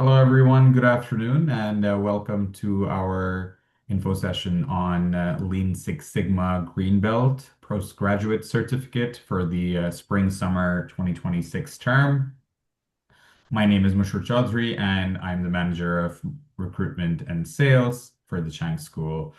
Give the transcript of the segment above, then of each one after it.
Hello, everyone. Good afternoon, and welcome to our info session on Lean Six Sigma Greenbelt Postgraduate Certificate for the Spring-Summer 2026 term. My name is Mashur Chaudhry, and I'm the manager of recruitment and sales for the Chang School.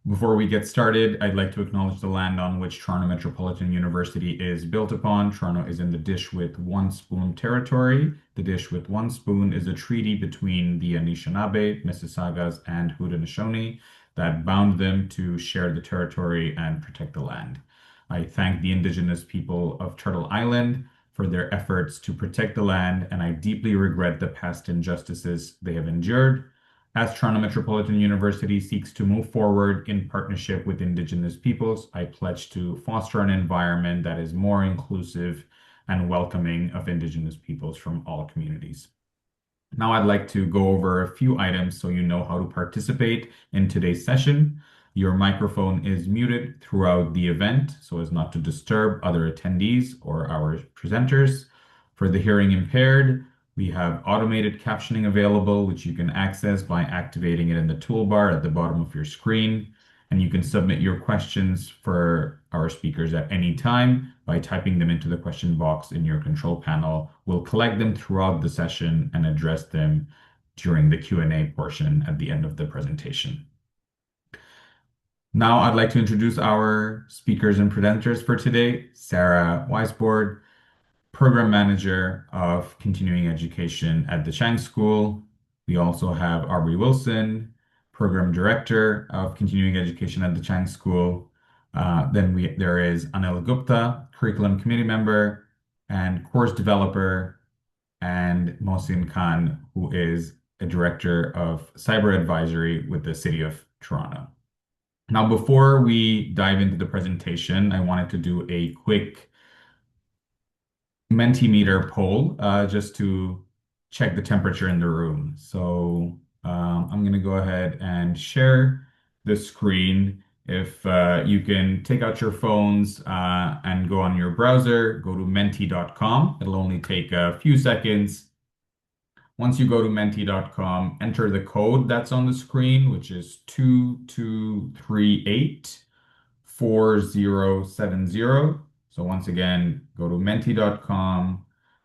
Before we get started, I'd like to acknowledge the land on which Toronto Metropolitan University is built upon. Toronto is in the Dish with One Spoon territory. The Dish with One Spoon is a treaty between the Anishinaabe, Mississaugas, and Haudenosaunee that bound them to share the territory and protect the land. I thank the Indigenous people of Turtle Island for their efforts to protect the land, and I deeply regret the past injustices they have endured. As Toronto Metropolitan University seeks to move forward in partnership with Indigenous peoples, I pledge to foster an environment that is more inclusive and welcoming of Indigenous peoples from all communities. Now I'd like to go over a few items so you know how to participate in today's session. Your microphone is muted throughout the event so as not to disturb other attendees or our presenters. For the hearing impaired, we have automated captioning available, which you can access by activating it in the toolbar at the bottom of your screen. And you can submit your questions for our speakers at any time by typing them into the question box in your control panel. We'll collect them throughout the session and address them during the Q&A portion at the end of the presentation. Now I'd like to introduce our speakers and presenters for today. Sarah Weisbord, Program Manager of Continuing Education at the Chang School. We also have Aubrey Wilson, Program Director of Continuing Education at the Chang School. There is Anil Gupta, Curriculum Committee Member and Course Developer, and Mohsin Khan, who is a Director of Cyber Advisory with the City of Toronto. Now, before we dive into the presentation, I wanted to do a quick Mentimeter poll just to check the temperature in the room. So I'm going to go ahead and share the screen. If you can take out your phones and go on your browser, go to menti.com. It'll only take a few seconds. Once you go to menti.com, enter the code that's on the screen, which is 22384070. So once again, go to menti.com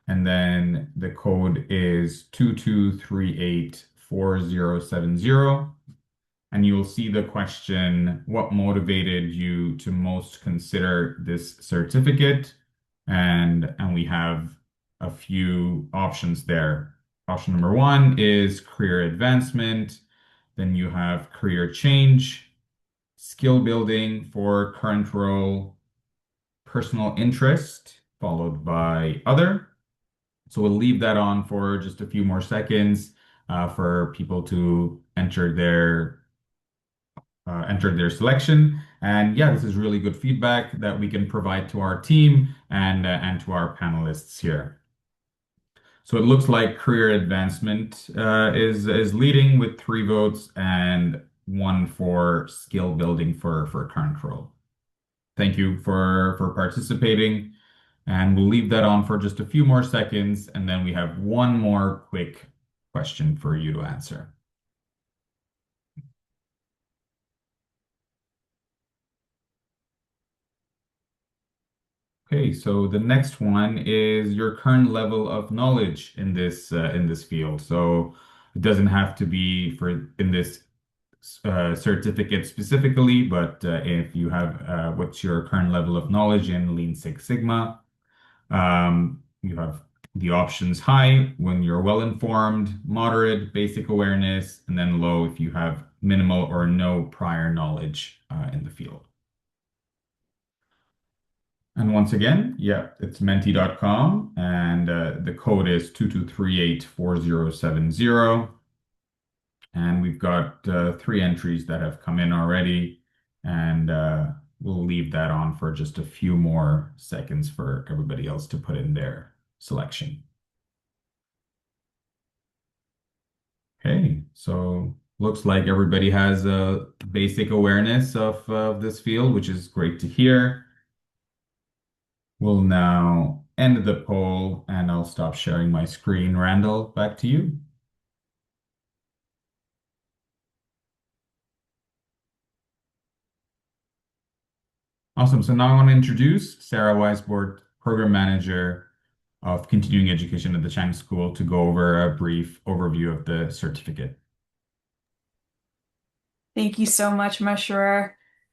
and then the code is 22384070. And you'll see the question, what motivated you to most consider this certificate? And we have a few options there. Option number one is career advancement. Then you have career change, skill building for current role, personal interest, followed by other. So we'll leave that on for just a few more seconds for people to enter their selection. And yeah, this is really good feedback that we can provide to our team and to our panelists here. So it looks like career advancement is leading with 3 votes and 1 for skill building for current role. Thank you for participating, and we'll leave that on for just a few more seconds, and then we have one more quick question for you to answer. Okay, so the next one is your current level of knowledge in this field. So it doesn't have to be for in this certificate specifically, but if you have what's your current level of knowledge in Lean Six Sigma, you have the options high when you're well informed, moderate, basic awareness, and then low if you have minimal or no prior knowledge in the field. And once again, yeah, it's menti.com and the code is 22384070. And we've got 3 entries that have come in already, and we'll leave that on for just a few more seconds for everybody else to put in their selection. Okay, so looks like everybody has a basic awareness of this field, which is great to hear. We'll now end the poll and I'll stop sharing my screen. Randall, back to you. Awesome. So now I want to introduce Sarah Weisbord, Program Manager of Continuing Education at the Chang School, to go over a brief overview of the certificate. Thank you so much, Mashur.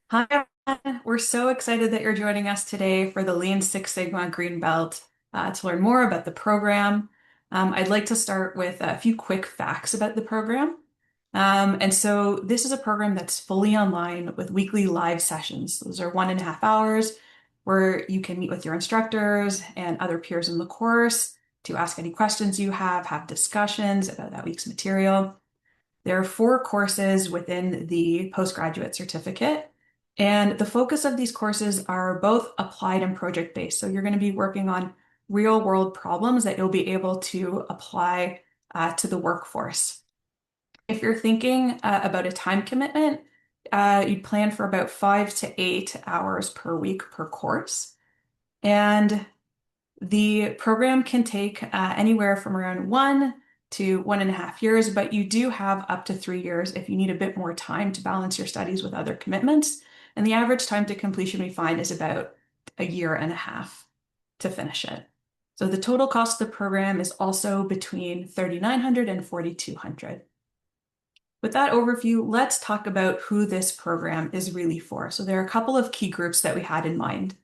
Hi, everyone. We're so excited that you're joining us today for the Lean Six Sigma Green Belt to learn more about the program. I'd like to start with a few quick facts about the program. And so this is a program that's fully online with weekly live sessions. Those are 1.5 hours where you can meet with your instructors and other peers in the course to ask any questions you have discussions about that week's material. There are 4 courses within the postgraduate certificate, and the focus of these courses are both applied and project-based. So you're going to be working on real-world problems that you'll be able to apply to the workforce. If you're thinking about a time commitment, you'd plan for about 5 to 8 hours per week per course. And the program can take anywhere from around 1 to 1.5 years, but you do have up to 3 years if you need a bit more time to balance your studies with other commitments. And the average time to completion we find is about 1.5 years to finish it. So the total cost of the program is also between $3,900 and $4,200. With that overview, let's talk about who this program is really for. So there are a couple of key groups that we had in mind.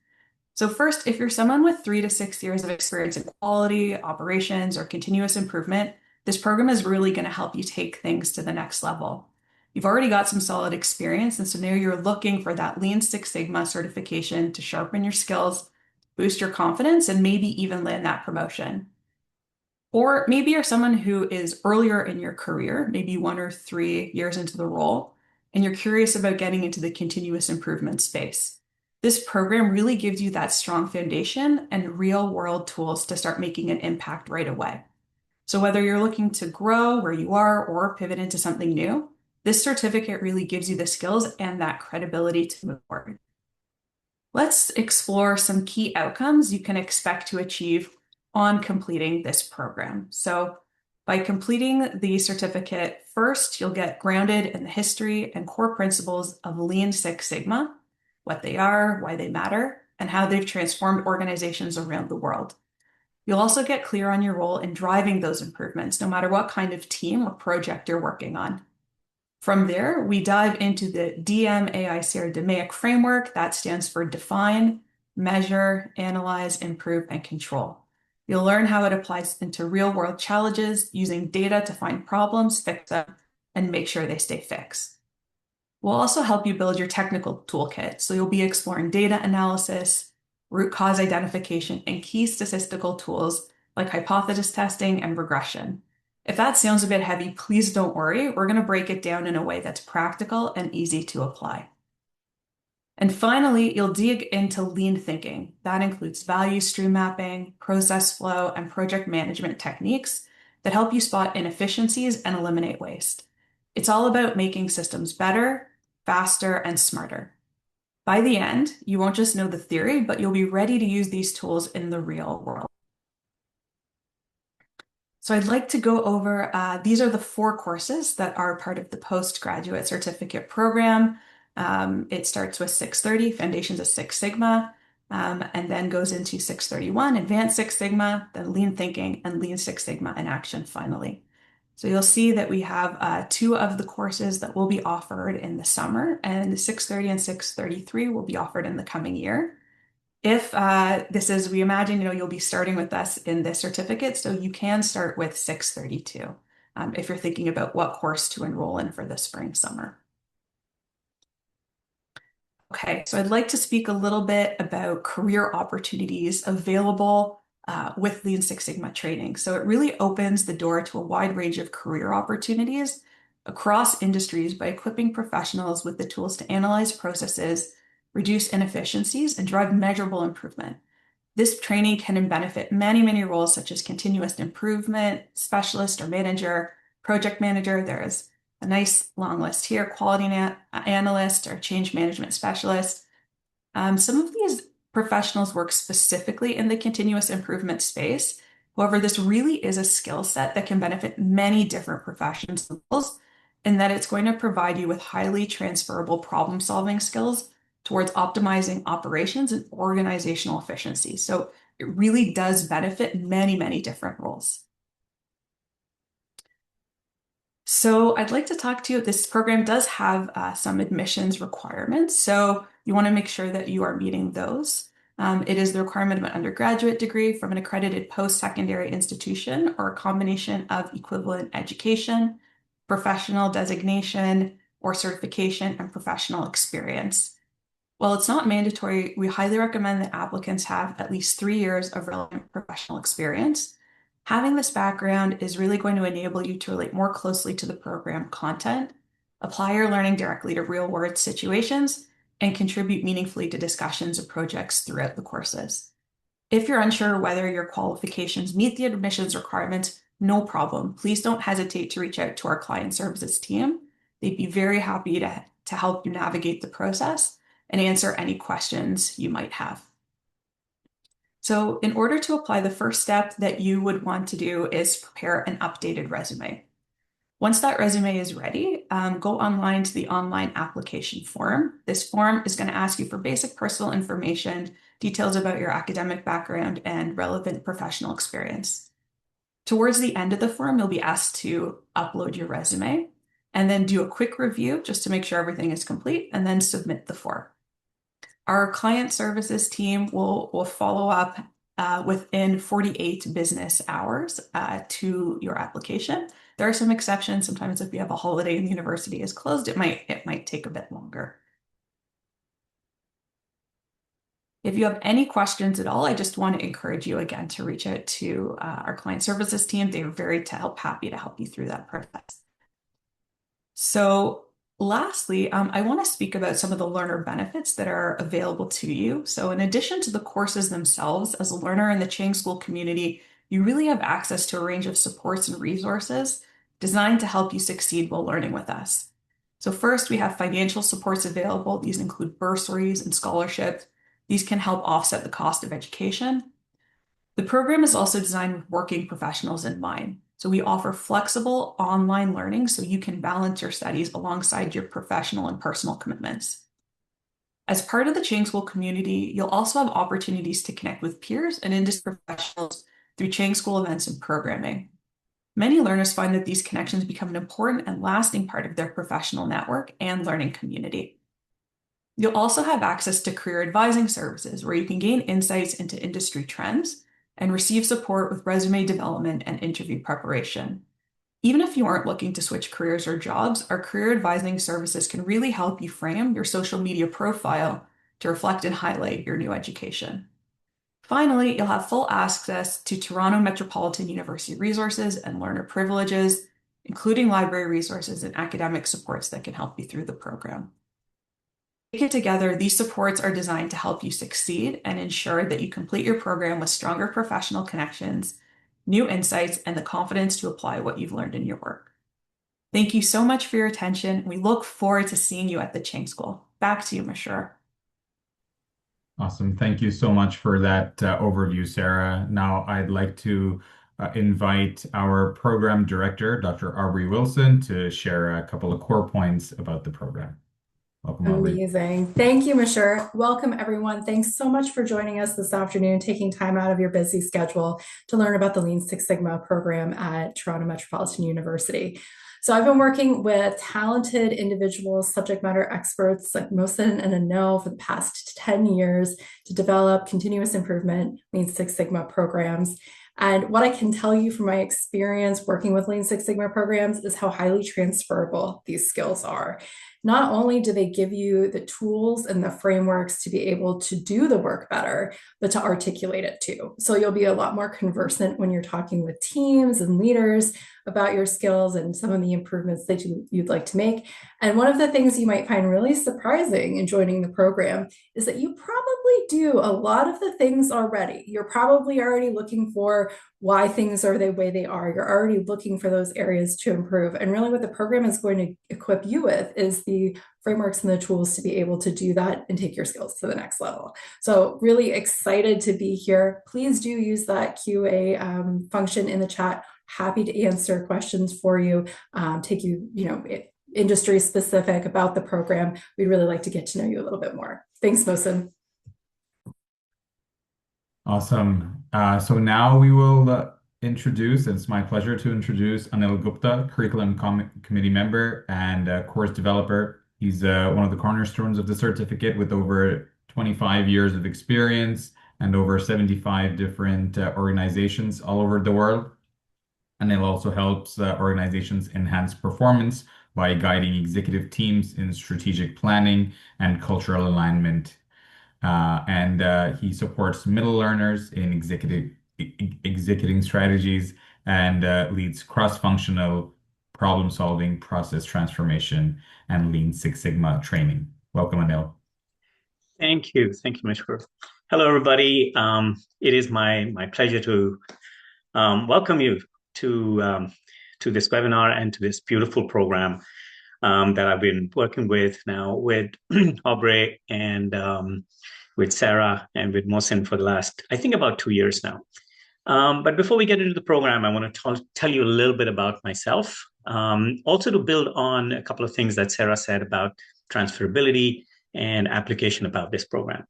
So first, if you're someone with 3 to 6 years of experience in quality, operations, or continuous improvement, this program is really going to help you take things to the next level. You've already got some solid experience, and so now you're looking for that Lean Six Sigma certification to sharpen your skills, boost your confidence, and maybe even land that promotion. Or maybe you're someone who is earlier in your career, maybe 1 or 3 years into the role, and you're curious about getting into the continuous improvement space. This program really gives you that strong foundation and real world tools to start making an impact right away. So whether you're looking to grow where you are or pivot into something new, this certificate really gives you the skills and that credibility to move forward. Let's explore some key outcomes you can expect to achieve on completing this program. So by completing the certificate, first, you'll get grounded in the history and core principles of Lean Six Sigma, what they are, why they matter, and how they've transformed organizations around the world. You'll also get clear on your role in driving those improvements, no matter what kind of team or project you're working on. From there, we dive into the DMAICR DMAIC framework. That stands for define, measure, analyze, improve, and control. You'll learn how it applies into real-world challenges using data to find problems, fix them, and make sure they stay fixed. We'll also help you build your technical toolkit. So you'll be exploring data analysis, root cause identification, and key statistical tools like hypothesis testing and regression. If that sounds a bit heavy, please don't worry. We're going to break it down in a way that's practical and easy to apply. And finally, you'll dig into lean thinking. That includes value stream mapping, process flow, and project management techniques that help you spot inefficiencies and eliminate waste. It's all about making systems better, faster, and smarter. By the end, you won't just know the theory, but you'll be ready to use these tools in the real world. So I'd like to go over, these are the 4 courses that are part of the postgraduate certificate program. It starts with 630, Foundations of Six Sigma, and then goes into 631, Advanced Six Sigma, then Lean Thinking, and Lean Six Sigma in Action finally. So you'll see that we have 2 of the courses that will be offered in the summer, and the 630 and 633 will be offered in the coming year. If this is, we imagine, you'll be starting with us in this certificate, so you can start with 632 if you're thinking about what course to enroll in for the spring summer. Okay, so I'd like to speak a little bit about career opportunities available with Lean Six Sigma training. So it really opens the door to a wide range of career opportunities across industries by equipping professionals with the tools to analyze processes, reduce inefficiencies, and drive measurable improvement. This training can benefit many roles such as continuous improvement, specialist or manager, project manager. There is a nice long list here, quality analyst or change management specialist. Some of these professionals work specifically in the continuous improvement space. However, this really is a skill set that can benefit many different professions in that it's going to provide you with highly transferable problem-solving skills towards optimizing operations and organizational efficiency. So it really does benefit many, many different roles. So I'd like to talk to you. This program does have some admissions requirements, so you want to make sure that you are meeting those. It is the requirement of an undergraduate degree from an accredited post-secondary institution or a combination of equivalent education, professional designation or certification, and professional experience. While it's not mandatory, we highly recommend that applicants have at least 3 years of relevant professional experience. Having this background is really going to enable you to relate more closely to the program content, apply your learning directly to real-world situations, and contribute meaningfully to discussions or projects throughout the courses. If you're unsure whether your qualifications meet the admissions requirements, no problem. Please don't hesitate to reach out to our client services team. They'd be very happy to help you navigate the process and answer any questions you might have. So in order to apply, the first step that you would want to do is prepare an updated resume. Once that resume is ready, go online to the online application form. This form is going to ask you for basic personal information, details about your academic background, and relevant professional experience. Towards the end of the form, you'll be asked to upload your resume and then do a quick review just to make sure everything is complete and then submit the form. Our client services team will follow up within 48 business hours to your application. There are some exceptions. Sometimes if you have a holiday and the university is closed, it might take a bit longer. If you have any questions at all, I just want to encourage you again to reach out to our client services team. They're very happy to help you through that process. So lastly, I want to speak about some of the learner benefits that are available to you. So in addition to the courses themselves, as a learner in the Chang School community, you really have access to a range of supports and resources designed to help you succeed while learning with us. So first, we have financial supports available. These include bursaries and scholarships. These can help offset the cost of education. The program is also designed with working professionals in mind. So we offer flexible online learning so you can balance your studies alongside your professional and personal commitments. As part of the Chang School community, you'll also have opportunities to connect with peers and industry professionals through Chang School events and programming. Many learners find that these connections become an important and lasting part of their professional network and learning community. You'll also have access to career advising services where you can gain insights into industry trends and receive support with resume development and interview preparation. Even if you aren't looking to switch careers or jobs, our career advising services can really help you frame your social media profile to reflect and highlight your new education. Finally, you'll have full access to Toronto Metropolitan University resources and learner privileges, including library resources and academic supports that can help you through the program. Taken together, these supports are designed to help you succeed and ensure that you complete your program with stronger professional connections, new insights, and the confidence to apply what you've learned in your work. Thank you so much for your attention. We look forward to seeing you at the Chang School. Back to you, Mashur. Awesome. Thank you so much for that overview, Sarah. Now I'd like to invite our program director, Dr. Aubrey Wilson, to share a couple of core points about the program. Welcome, Aubrey. Amazing. Thank you, Mashur. Welcome, everyone. Thanks so much for joining us this afternoon, taking time out of your busy schedule to learn about the Lean Six Sigma program at Toronto Metropolitan University. So I've been working with talented individuals, subject matter experts, like most in the know for the past 10 years to develop continuous improvement Lean Six Sigma programs. And what I can tell you from my experience working with Lean Six Sigma programs is how highly transferable these skills are. Not only do they give you the tools and the frameworks to be able to do the work better, but to articulate it too. So you'll be a lot more conversant when you're talking with teams and leaders about your skills and some of the improvements that you'd like to make. And one of the things you might find really surprising in joining the program is that you probably do a lot of the things already. You're probably already looking for why things are the way they are. You're already looking for those areas to improve. And really what the program is going to equip you with is the frameworks and the tools to be able to do that and take your skills to the next level. So really excited to be here. Please do use that QA function in the chat. Happy to answer questions for you, take you, industry specific about the program, we'd really like to get to know you a little bit more. Thanks, Mohsen. Awesome. So now we will introduce, and it's my pleasure to introduce Anil Gupta, Committee member and course developer. He's one of the cornerstones of the certificate with over 25 years of experience and over 75 different organizations all over the world. Anil also helps organizations enhance performance by guiding executive teams in strategic planning and cultural alignment. And he supports middle learners in executing strategies and leads cross-functional problem-solving, process transformation, and Lean Six Sigma training. Welcome, Anil. Thank you. Thank you, Mishra. Hello, everybody. It is my pleasure to welcome you to this webinar and to this beautiful program that I've been working with now with Aubrey and with Sarah and with Mohsen for the last, I think, about 2 years now. But before we get into the program, I want to tell you a little bit about myself. Also to build on a couple of things that Sarah said about transferability and application about this program.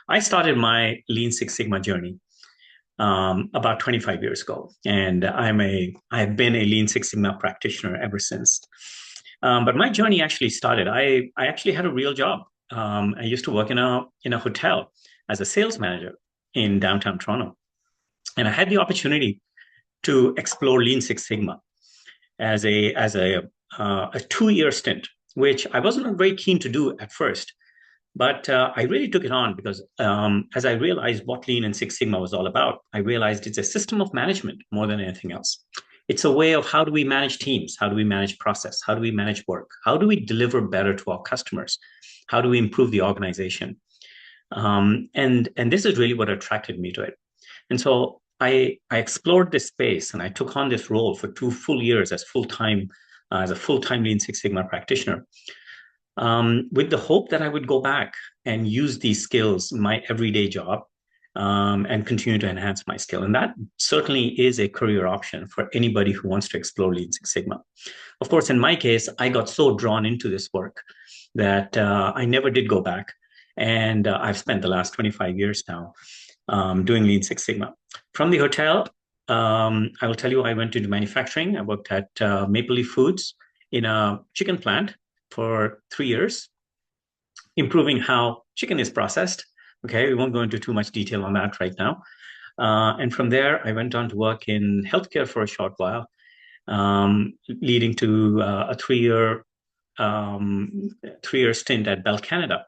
I started my Lean Six Sigma journey about 25 years ago, and I've been a Lean Six Sigma practitioner ever since. But my journey actually started. I actually had a real job. I used to work in a hotel as a sales manager in downtown Toronto, and I had the opportunity to explore Lean Six Sigma as a 2-year stint, which I wasn't very keen to do at first. But I really took it on because as I realized what Lean and Six Sigma was all about, I realized it's a system of management more than anything else. It's a way of how do we manage teams? How do we manage process? How do we manage work? How do we deliver better to our customers? How do we improve the organization? And this is really what attracted me to it. And so I explored this space and I took on this role for 2 full years as a full-time Lean Six Sigma practitioner. With the hope that I would go back and use these skills in my everyday job and continue to enhance my skill. And that certainly is a career option for anybody who wants to explore Lean Six Sigma. Of course, in my case, I got so drawn into this work that I never did go back. And I've spent the last 25 years now doing Lean Six Sigma. From the hotel, I will tell you, I went into manufacturing. I worked at Maple Leaf Foods in a chicken plant for 3 years, improving how chicken is processed. Okay, we won't go into too much detail on that right now. And from there, I went on to work in healthcare for a short while, leading to a 3-year stint at Bell Canada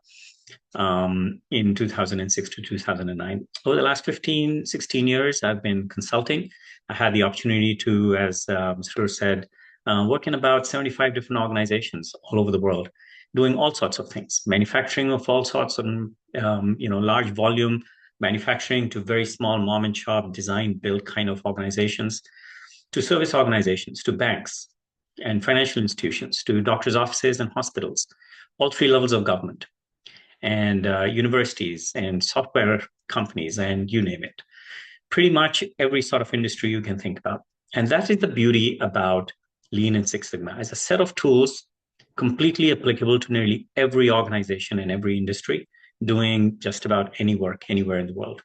in 2006 to 2009. Over the last 15, 16 years, I've been consulting. I had the opportunity to, as Mr. said, work in about 75 different organizations all over the world, doing all sorts of things, manufacturing of all sorts of, large volume manufacturing to very small mom and shop design build kind of organizations, to service organizations, to banks and financial institutions, to doctors' offices and hospitals, all 3 levels of government, and universities and software companies, and you name it. Pretty much every sort of industry you can think about. And that is the beauty about Lean and Six Sigma as a set of tools completely applicable to nearly every organization and every industry doing just about any work anywhere in the world.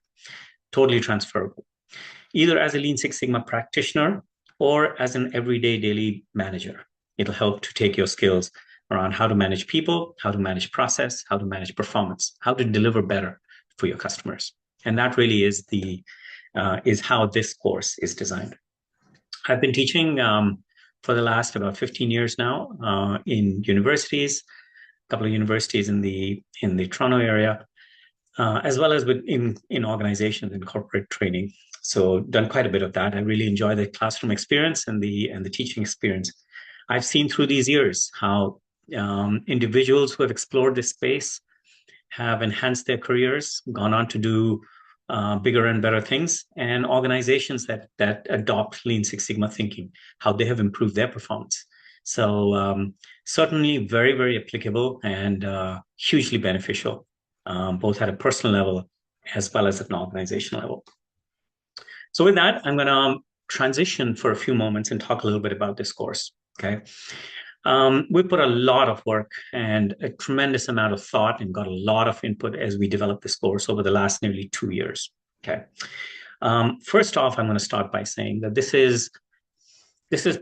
Totally transferable, either as a Lean Six Sigma practitioner or as an everyday daily manager. It'll help to take your skills around how to manage people, how to manage process, how to manage performance, how to deliver better for your customers. And that really is how this course is designed. I've been teaching for the last about 15 years now in universities, a couple of universities in the Toronto area, as well as in organizations and corporate training. So done quite a bit of that. I really enjoy the classroom experience and the teaching experience. I've seen through these years how individuals who have explored this space have enhanced their careers, gone on to do bigger and better things, and organizations that adopt Lean Six Sigma thinking, how they have improved their performance. So certainly very, very applicable and hugely beneficial, both at a personal level as well as at an organizational level. So with that, I'm going to transition for a few moments and talk a little bit about this course. Okay. We put a lot of work and a tremendous amount of thought and got a lot of input as we developed this course over the last nearly 2 years. Okay. First off, I'm going to start by saying that this is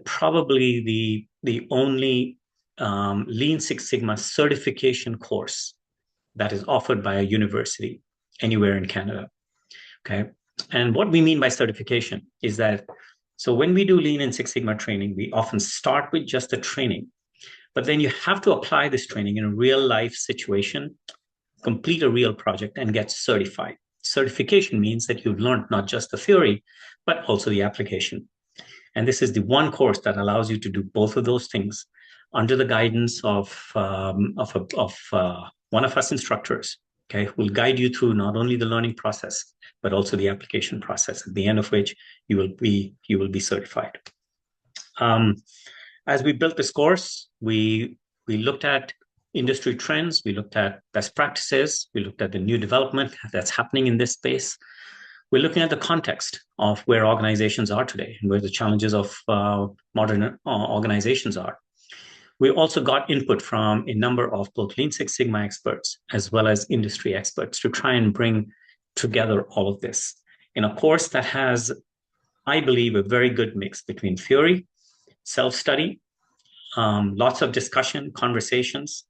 probably the only Lean Six Sigma certification course that is offered by a university anywhere in Canada. Okay. And what we mean by certification is that so when we do Lean and Six Sigma training, we often start with just a training, but then you have to apply this training in a real life situation, complete a real project, and get certified. Certification means that you've learned not just the theory, but also the application. And this is the one course that allows you to do both of those things under the guidance of one of us instructors. Okay, who will guide you through not only the learning process but also the application process. At the end of which you will be certified. Um, as we built this course, we looked at industry trends, we looked at best practices, we looked at the new development that's happening in this space. We're looking at the context of where organizations are today and where the challenges of modern organizations are. We also got input from a number of both Lean Six Sigma experts as well as industry experts to try and bring together all of this in a course that has, I believe, a very good mix between theory, self-study, lots of discussion, conversations,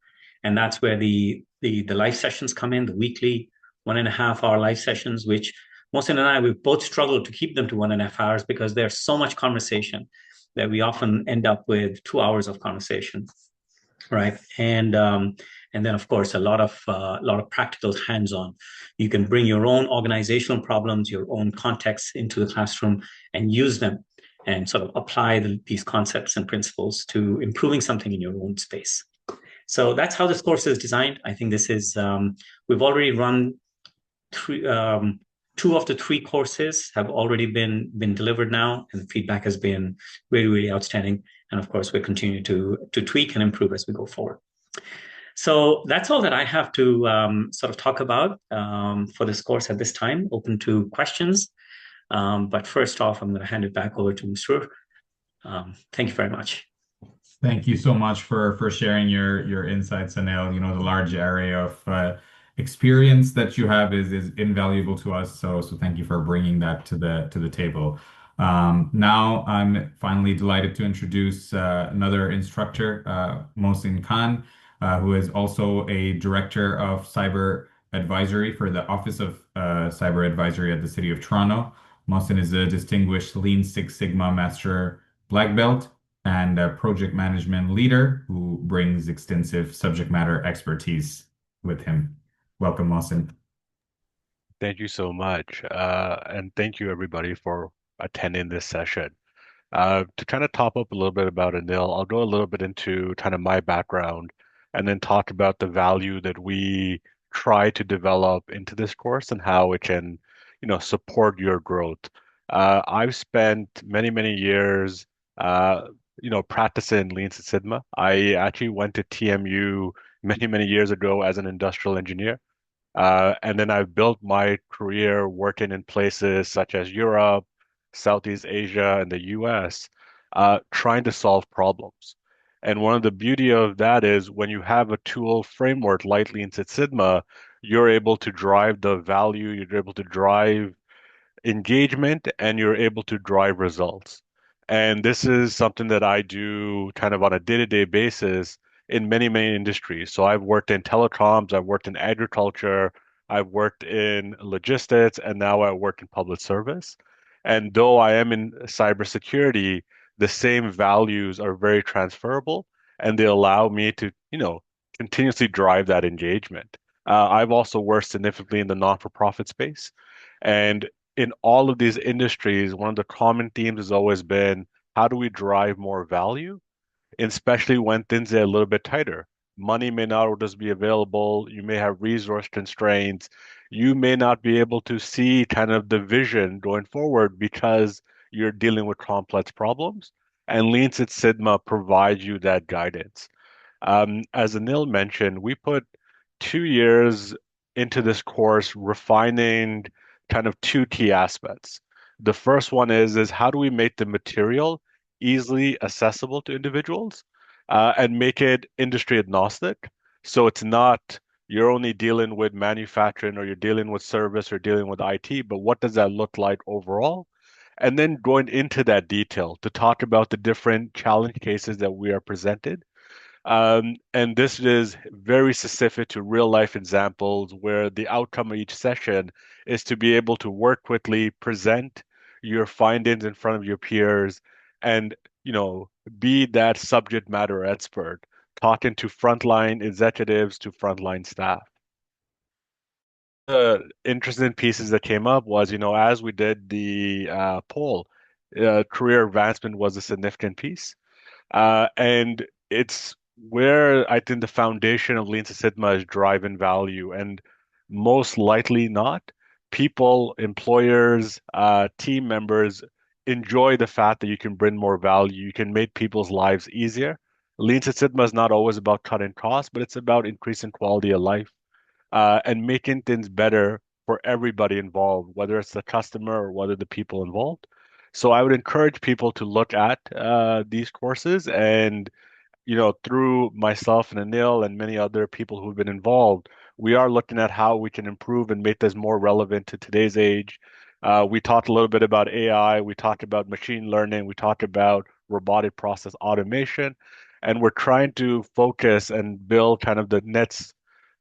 and that's where the live sessions come in, the weekly 1.5 hour live sessions, which Mohsin and I, we've both struggled to keep them to 1.5 hours because there's so much conversation that we often end up with 2 hours of conversation, right? And then of course a lot of practical hands-on. You can bring your own organizational problems, your own contexts into the classroom and use them and sort of apply these concepts and principles to improving something in your own space. So that's how this course is designed. I think this is we've already run three, 2 of the 3 courses have already been delivered now, and the feedback has been really, really outstanding. And of course, we're continuing to tweak and improve as we go forward. So that's all that I have to sort of talk about for this course at this time. Open to questions. But first off, I'm going to hand it back over to Mr. Thank you very much. Thank you so much for sharing your insights, Anil. You know, the large area of experience that you have is invaluable to us. So thank you for bringing that to the table. Now I'm finally delighted to introduce another instructor, Mohsin Khan, who is also a director of cyber advisory for the Office of Cyber Advisory at the City of Toronto. Mohsin is a distinguished Lean Six Sigma Master Black Belt and a project management leader who brings extensive subject matter expertise with him. Welcome, Mohsin. Thank you so much. And thank you everybody for attending this session. To kind of top up a little bit about Anil, I'll go a little bit into kind of my background and then talk about the value that we try to develop into this course and how it can, support your growth. I've spent many, many years, practicing Lean Six Sigma. I actually went to TMU many, many years ago as an industrial engineer. And then I've built my career working in places such as Europe, Southeast Asia, and the US, trying to solve problems. And one of the beauty of that is when you have a tool framework like Lean Six Sigma, you're able to drive the value, you're able to drive engagement, and you're able to drive results. And this is something that I do kind of on a day-to-day basis in many, many industries. So I've worked in telecoms, I've worked in agriculture, I've worked in logistics, and now I work in public service. And though I am in cybersecurity, the same values are very transferable and they allow me to, continuously drive that engagement. I've also worked significantly in the non-for-profit space. And in all of these industries, one of the common themes has always been how do we drive more value, especially when things are a little bit tighter. Money may not always be available. You may have resource constraints. You may not be able to see kind of the vision going forward because you're dealing with complex problems. And Lean Six Sigma provides you that guidance. As Anil mentioned, we put 2 years into this course refining kind of 2 key aspects. The first one is how do we make the material easily accessible to individuals? and make it industry agnostic. So it's not you're only dealing with manufacturing or you're dealing with service or dealing with IT, but what does that look like overall? And then going into that detail to talk about the different challenge cases that we are presented, and this is very specific to real life examples where the outcome of each session is to be able to work quickly, present your findings in front of your peers, and be that subject matter expert, talking to frontline executives to frontline staff. The interesting pieces that came up was, as we did the poll, career advancement was a significant piece. And it's where I think the foundation of Lean Six Sigma is driving value, and most likely not, people, employers, team members enjoy the fact that you can bring more value, you can make people's lives easier. Lean Six Sigma is not always about cutting costs, but it's about increasing quality of life and making things better for everybody involved, whether it's the customer or whether the people involved. So I would encourage people to look at these courses and through myself and Anil and many other people who've been involved, we are looking at how we can improve and make this more relevant to today's age. We talked a little bit about AI, we talked about machine learning, we talked about robotic process automation, and we're trying to focus and build kind of the next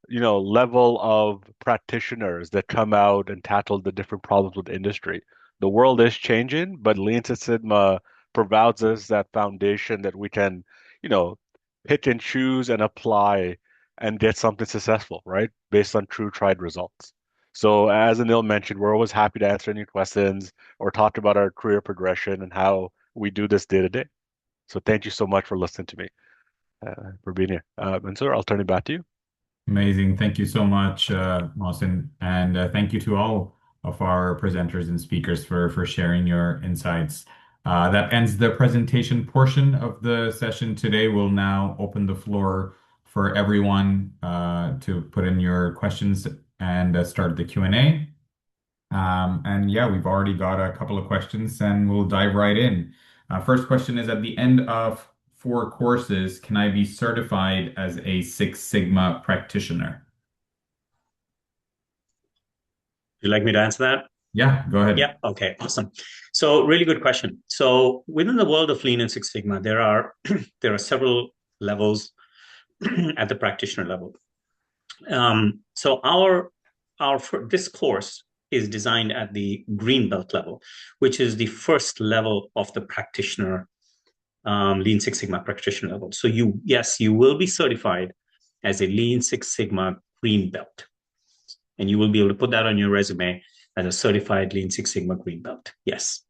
level of practitioners that come out and tackle the different problems with industry. The world is changing, but Lean Six Sigma provides us that foundation that we can, you know, pick and choose and apply and get something successful, right? Based on true tried results. So as Anil mentioned, we're always happy to answer any questions or talk about our career progression and how we do this day to day. So thank you so much for listening to me, for being here. Mansoor, I'll turn it back to you. Amazing. Thank you so much, Mohsin. And thank you to all of our presenters and speakers for sharing your insights. That ends the presentation portion of the session today. We'll now open the floor for everyone to put in your questions and start the Q&A. And yeah, we've already got a couple of questions and we'll dive right in. First question is, at the end of 4 courses, can I be certified as a Six Sigma practitioner? Would you like me to answer that? Yeah, go ahead. Yeah. Okay. Awesome. So really good question. So within the world of Lean and Six Sigma, there are there are several levels at the practitioner level. So this course is designed at the green belt level, which is the first level of the practitioner Lean Six Sigma practitioner level. So you will be certified as a Lean Six Sigma green belt, and you will be able to put that on your resume as a certified Lean Six Sigma green belt. Yes.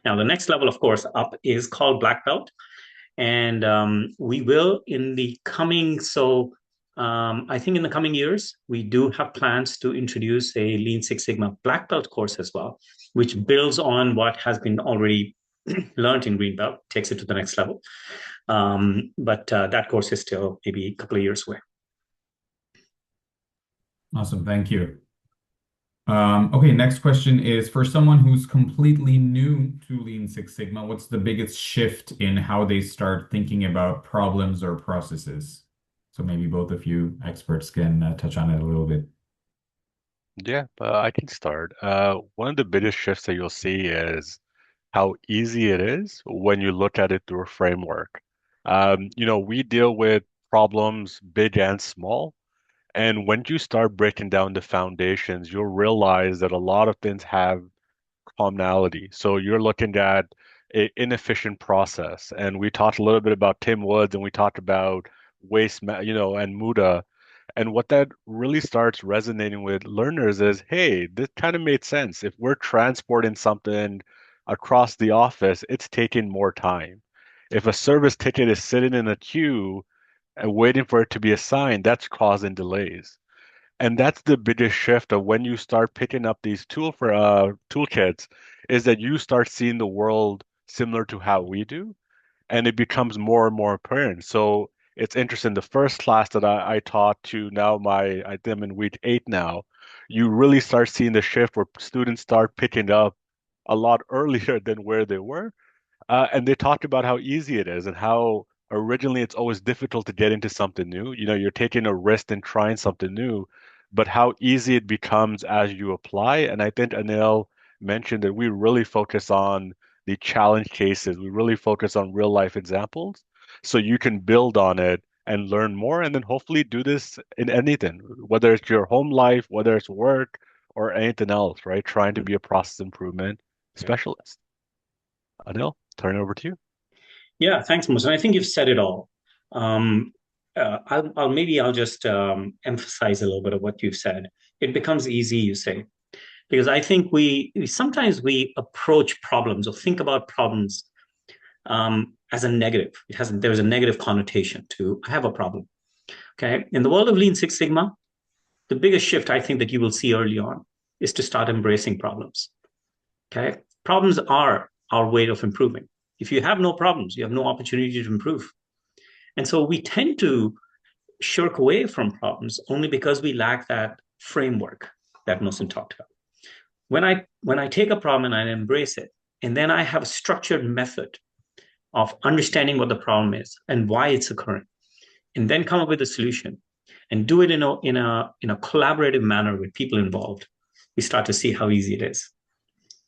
Now the next level, of course, up is called black belt, and we will in the coming I think in the coming years, we do have plans to introduce a Lean Six Sigma black belt course as well, which builds on what has been already learned in green belt, takes it to the next level. But that course is still maybe a couple of years away. Awesome. Thank you. Okay, next question is, for someone who's completely new to Lean Six Sigma, what's the biggest shift in how they start thinking about problems or processes? So maybe both of you experts can touch on it a little bit. Yeah, I can start. One of the biggest shifts that you'll see is how easy it is when you look at it through a framework. We deal with problems big and small, and when you start breaking down the foundations, you'll realize that a lot of things have commonality. So you're looking at an inefficient process, and we talked a little bit about Tim Woods, and we talked about and Muda. And what that really starts resonating with learners is, hey, this kind of made sense. If we're transporting something across the office, it's taking more time. If a service ticket is sitting in a queue and waiting for it to be assigned, that's causing delays. And that's the biggest shift of when you start picking up these toolkits, is that you start seeing the world similar to how we do, and it becomes more and more apparent. So it's interesting. The first class that I taught to now I think I'm in week 8 now, you really start seeing the shift where students start picking up a lot earlier than where they were. And they talked about how easy it is and how originally it's always difficult to get into something new. You're taking a risk and trying something new, but how easy it becomes as you apply. And I think Anil mentioned that we really focus on the challenge cases. We really focus on real life examples. So you can build on it and learn more, and then hopefully do this in anything, whether it's your home life, whether it's work or anything else, right? Trying to be a process improvement specialist. Anil, turn it over to you. Yeah, thanks, Musa. I think you've said it all. Um, I'll just emphasize a little bit of what you've said. It becomes easy, you say, because I think sometimes we approach problems or think about problems as a negative. There's a negative connotation to I have a problem. Okay, in the world of Lean Six Sigma, the biggest shift I think that you will see early on is to start embracing problems. Okay, problems are our way of improving. If you have no problems, you have no opportunity to improve. And so we tend to shirk away from problems only because we lack that framework that Mohsen talked about. When I take a problem and I embrace it, and then I have a structured method of understanding what the problem is and why it's occurring, and then come up with a solution and do it in a collaborative manner with people involved, we start to see how easy it is.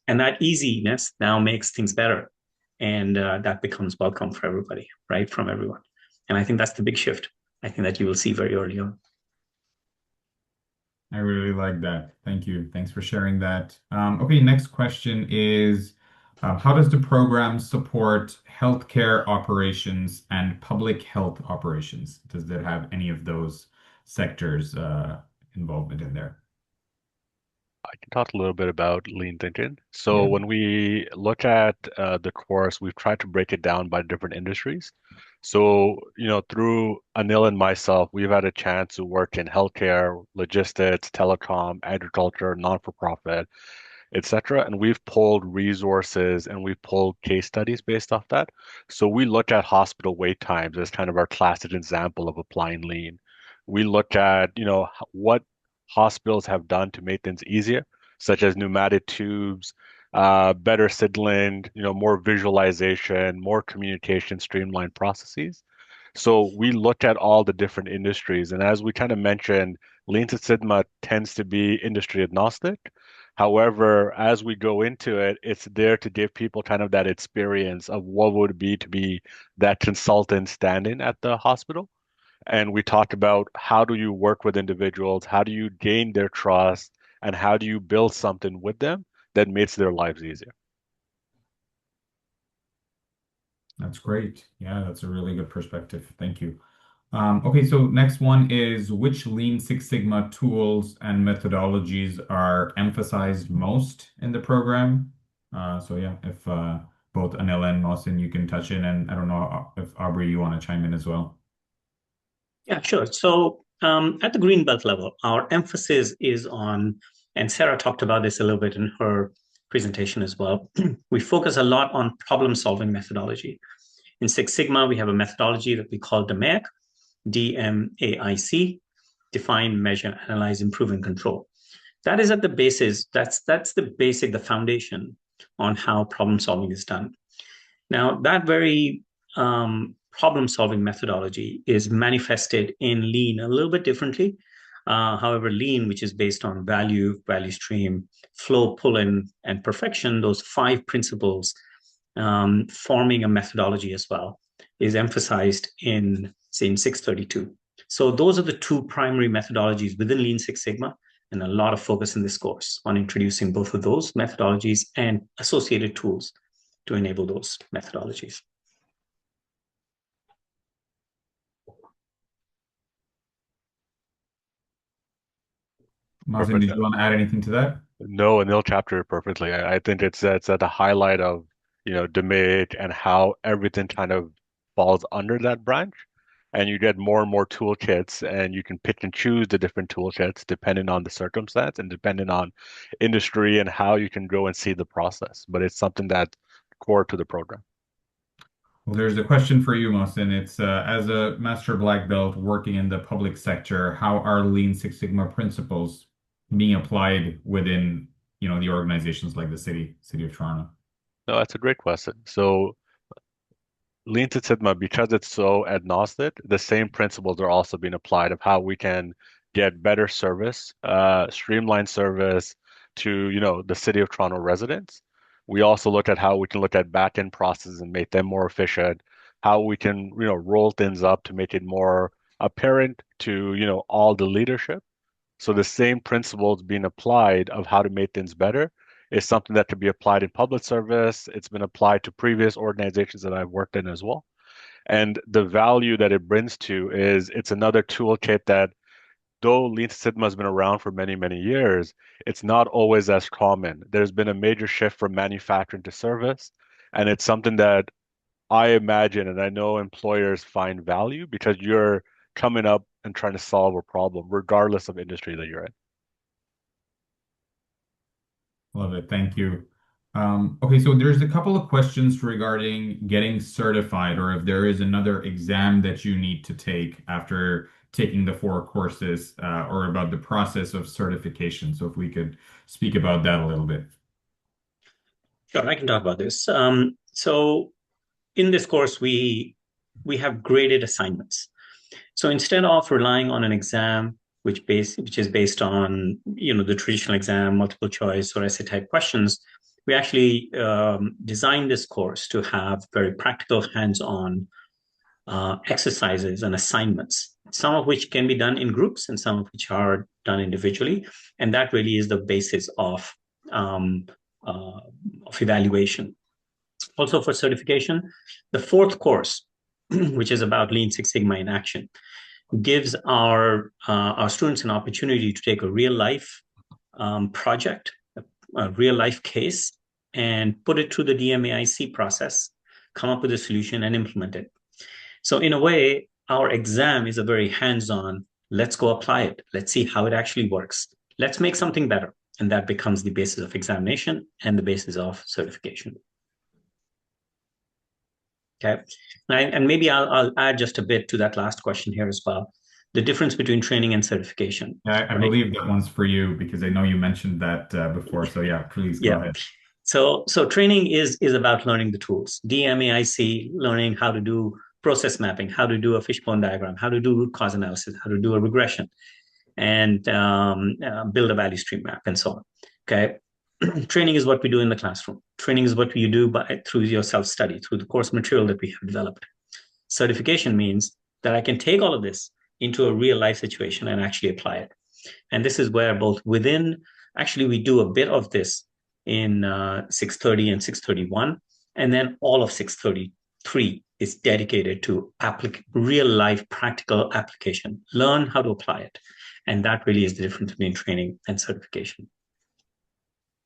And that easiness now makes things better. And that becomes welcome for everybody, right? From everyone. And I think that's the big shift. I think that you will see very early on. I really like that. Thank you. Thanks for sharing that. Okay, next question is how does the program support healthcare operations and public health operations? Does it have any of those sectors involvement in there? I can talk a little bit about lean thinking. So Yeah. when we look at the course, we've tried to break it down by different industries. So, through Anil and myself, we've had a chance to work in healthcare, logistics, telecom, agriculture, non-for-profit, etc. And we've pulled resources and we've pulled case studies based off that. So we look at hospital wait times as kind of our classic example of applying lean. We look at, what hospitals have done to make things easier, such as pneumatic tubes, better signaling, more visualization, more communication, streamlined processes. So we looked at all the different industries, and as we kind of mentioned, Lean Six Sigma tends to be industry agnostic. However, as we go into it, it's there to give people kind of that experience of what would it be to be that consultant standing at the hospital. And we talked about how do you work with individuals, how do you gain their trust, and how do you build something with them that makes their lives easier. That's great. Yeah, that's a really good perspective. Thank you. Okay, so next one is which Lean Six Sigma tools and methodologies are emphasized most in the program? So yeah, if both Anil and Mohsin, you can touch in, and I don't know if Aubrey, you want to chime in as well. Yeah, sure. So at the green belt level, our emphasis is on, and Sarah talked about this a little bit in her presentation as well. We focus a lot on problem solving methodology. In Six Sigma, we have a methodology that we call DMAIC, DMAIC, define, measure, analyze, improve, and control. That is at the basis, that's the basic, the foundation on how problem solving is done. Now, that very problem solving methodology is manifested in Lean a little bit differently. However, Lean, which is based on value, value stream, flow, pull in, and perfection, those five principles forming a methodology as well, is emphasized in, say, in 632. So those are the two primary methodologies within Lean Six Sigma, and a lot of focus in this course on introducing both of those methodologies and associated tools to enable those methodologies. Mohsin, Perfect. did you want to add anything to that? No, Anil captured it perfectly. I think it's at the highlight of, DMAIC and how everything kind of falls under that branch. And you get more and more toolkits, and you can pick and choose the different toolkits depending on the circumstance and depending on industry and how you can go and see the process. But it's something that's core to the program. Well, there's a question for you, Mohsin. It's as a master black belt working in the public sector, how are Lean Six Sigma principles being applied within, the organizations like the city of Toronto? No, that's a great question. So Lean Six Sigma, because it's so agnostic, the same principles are also being applied of how we can get better service, streamline service to, the city of Toronto residents. We also look at how we can look at back-end processes and make them more efficient, how we can, roll things up to make it more apparent to, all the leadership. So the same principles being applied of how to make things better is something that could be applied in public service. It's been applied to previous organizations that I've worked in as well. And the value that it brings to is it's another toolkit that though Lean Six Sigma has been around for many, many years, it's not always as common. There's been a major shift from manufacturing to service, and it's something that I imagine and I know employers find value because you're coming up and trying to solve a problem, regardless of industry that you're in. Love it. Thank you. Okay, so there's a couple of questions regarding getting certified, or if there is another exam that you need to take after taking the four courses, or about the process of certification. So if we could speak about that a little bit. Sure, I can talk about this. So in this course, we have graded assignments. So instead of relying on an exam which is based on the traditional exam, multiple choice or essay type questions, we actually designed this course to have very practical, hands-on exercises and assignments, some of which can be done in groups and some of which are done individually, and that really is the basis um, uh, of evaluation. Also for certification, the fourth course, which is about Lean Six Sigma in action, gives our students an opportunity to take a real life project, a real life case, and put it through the DMAIC process, come up with a solution, and implement it. So in a way, our exam is a very hands-on. Let's go apply it. Let's see how it actually works. Let's make something better, and that becomes the basis of examination and the basis of certification. Okay, and maybe I'll add just a bit to that last question here as well. The difference between training and certification, I right? believe that one's for you because I know you mentioned that before. So yeah, please go Yeah. ahead. So training is about learning the tools. DMAIC, learning how to do process mapping, how to do a fishbone diagram, how to do root cause analysis, how to do a regression, and build a value stream map, and so on. Okay. Training is what we do in the classroom. Training is what you do through your self-study, through the course material that we have developed. Certification means that I can take all of this into a real life situation and actually apply it. And this is where both within, actually, we do a bit of this in 630 and 631. And then all of 633 is dedicated to real life practical application. Learn how to apply it. And that really is the difference between training and certification.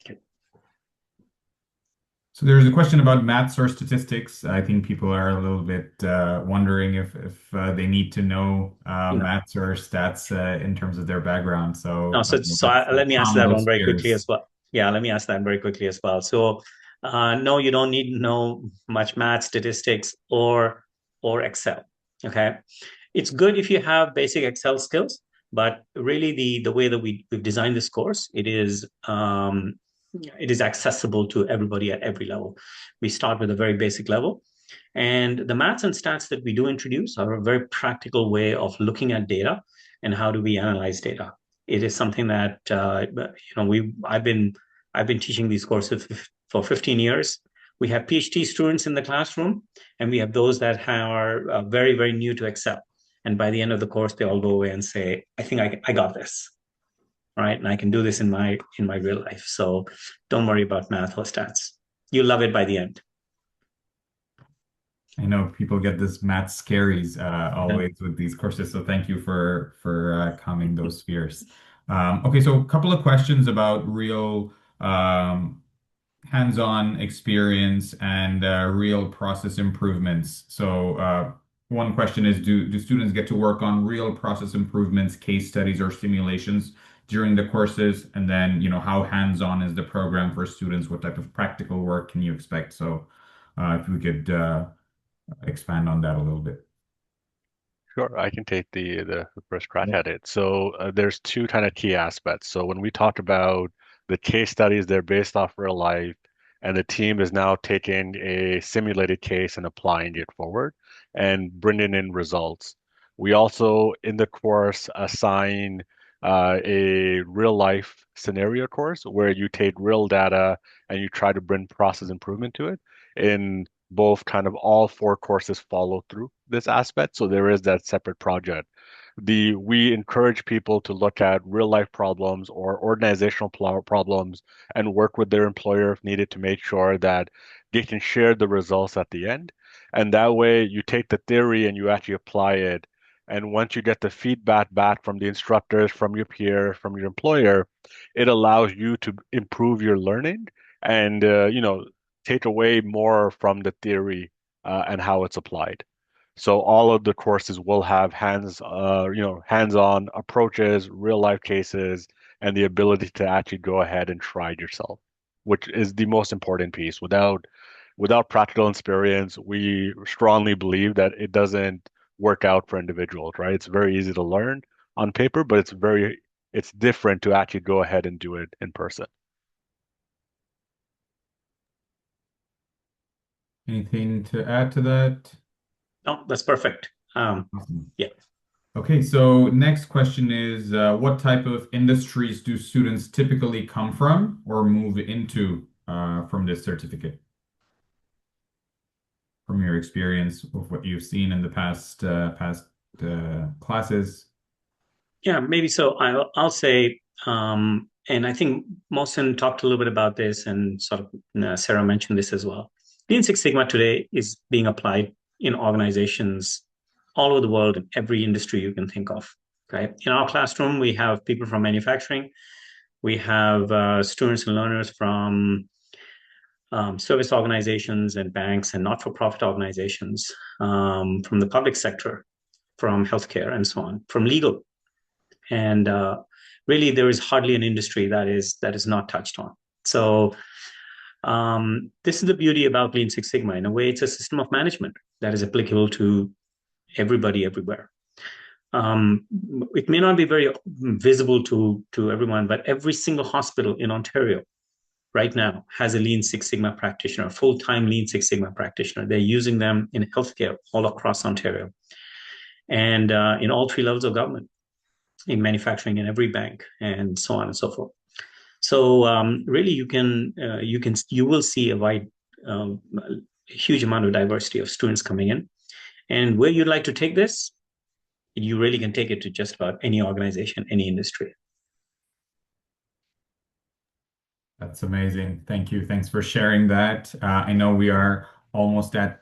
Okay. So there's a question about maths or statistics. I think people are a little bit wondering if they need to know No, maths or stats in terms of their background. no, So let me answer calm that one those very quickly as fears. well. Yeah, let me answer that very quickly as well. So, no, you don't need to know much math, statistics, or Excel. Okay, it's good if you have basic Excel skills, but really the way that we've designed this course, it is accessible to everybody at every level. We start with a very basic level, and the maths and stats that we do introduce are a very practical way of looking at data and how do we analyze data. It is something that we I've been teaching these courses for 15 years. We have PhD students in the classroom, and we have those that are very, very new to Excel. And by the end of the course, they all go away and say, "I think I got this, right? And I can do this in my real life." So don't worry about math or stats. You'll love it by the end. I know people get this math scaries Yeah. always with these courses, so thank you for calming those fears. Okay, so a couple of questions about real hands-on experience and real process improvements. So one question is, do students get to work on real process improvements, case studies, or simulations during the courses? And then, how hands-on is the program for students? What type of practical work can you expect? So if we could expand on that a little bit. Sure, I can take the first crack at it. So there's two kind of key aspects. So when we talk about the case studies, they're based off real life. And the team is now taking a simulated case and applying it forward and bringing in results. We also, in the course, assign a real life scenario course where you take real data and you try to bring process improvement to it. In both kind of all four courses follow through this aspect. So there is that separate project. We encourage people to look at real life problems or organizational problems and work with their employer if needed to make sure that they can share the results at the end. And that way you take the theory and you actually apply it. And once you get the feedback back from the instructors, from your peer, from your employer, it allows you to improve your learning and take away more from the theory and how it's applied. So all of the courses will have hands-on approaches, real life cases, and the ability to actually go ahead and try it yourself, which is the most important piece. Without practical experience, we strongly believe that it doesn't work out for individuals, right? It's very easy to learn on paper, but it's different to actually go ahead and do it in person. Anything to add to that? No, that's perfect. Awesome. Yeah. Okay, so next question is what type of industries do students typically come from or move into from this certificate? From your experience of what you've seen in the past classes. Yeah, maybe so. I'll say, and I think Mohsen talked a little bit about this, and sort of Sarah mentioned this as well. Lean Six Sigma today is being applied in organizations all over the world in every industry you can think of. Okay, in our classroom, we have people from manufacturing, we have students and learners from service organizations and banks and not-for-profit organizations, from the public sector, from healthcare, and so on, from legal. And really, there is hardly an industry that is not touched on. So this is the beauty about Lean Six Sigma. In a way, it's a system of management that is applicable to everybody everywhere. It may not be very visible to everyone, but every single hospital in Ontario right now has a Lean Six Sigma practitioner, a full-time Lean Six Sigma practitioner. They're using them in healthcare all across Ontario and in all three levels of government, in manufacturing, in every bank, and so on and so forth. So really, you will see a huge amount of diversity of students coming in, and where you'd like to take this, you really can take it to just about any organization, any industry. That's amazing. Thank you. Thanks for sharing that. I know we are almost at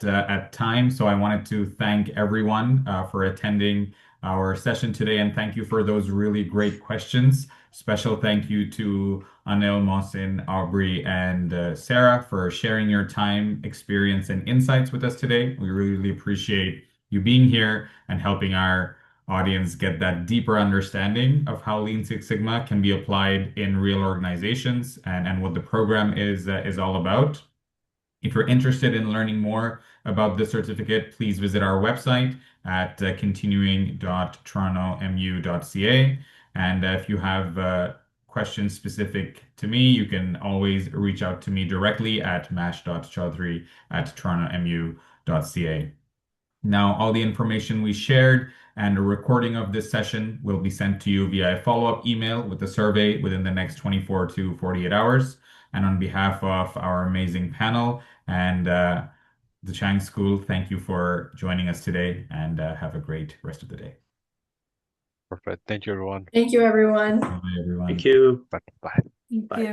time, so I wanted to thank everyone for attending our session today, and thank you for those really great questions. Special thank you to Anil, Mohsin, Aubrey, and Sarah for sharing your time, experience, and insights with us today. We really appreciate you being here and helping our audience get that deeper understanding of how Lean Six Sigma can be applied in real organizations and what the program is all about. If you're interested in learning more about the certificate, please visit our website at continuing.torontomu.ca. And if you have questions specific to me, you can always reach out to me directly at mash.chaudhry@torontomu.ca. Now, all the information we shared and a recording of this session will be sent to you via a follow-up email with the survey within the next 24 to 48 hours. And on behalf of our amazing panel and the Chang School, thank you for joining us today and have a great rest of the day. Perfect. Thank you, everyone. Thank you, everyone. Bye, everyone. Thank you. Bye. Bye. Thank Bye. you.